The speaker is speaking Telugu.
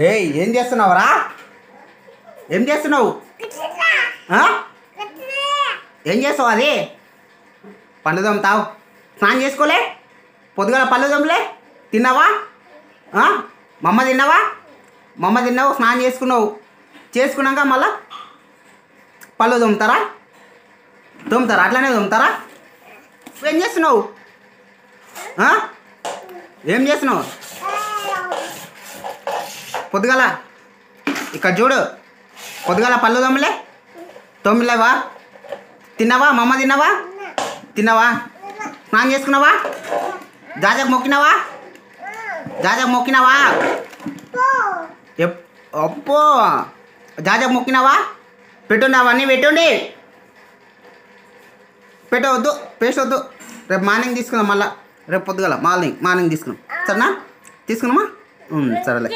ఏయ్ ఏం చేస్తున్నావురా? ఏం చేస్తున్నావు? ఏం చేస్తావు? అది పళ్ళు తోముతావు, స్నానం చేసుకోలే, పొద్దుగాల పళ్ళు తోమలే, తిన్నావా? మమ్మ తిన్నావా? మమ్మ తిన్నావు, స్నానం చేసుకున్నాక మళ్ళా పళ్ళు తోముతారా? అట్లనే తోముతారా? ఏం చేస్తున్నావు? ఏం చేస్తున్నావు? పొద్దుగాల ఇక్కడ చూడు, పొద్దుగాల పళ్ళు తోమలేవా? తిన్నావా? మమ్మ తిన్నావా? స్నానం చేసుకున్నావా? జాజకు మొక్కినావా? అప్పో, జాజకు మొక్కినావా? పెట్టుండి, అవన్నీ పెట్టవద్దు, పేస్ట్ వద్దు. రేపు మార్నింగ్ తీసుకుందాం, మళ్ళీ రేపు పొద్దుగాల మార్నింగ్ తీసుకున్నాం. సరేనా? తీసుకున్నామా? సరేలే.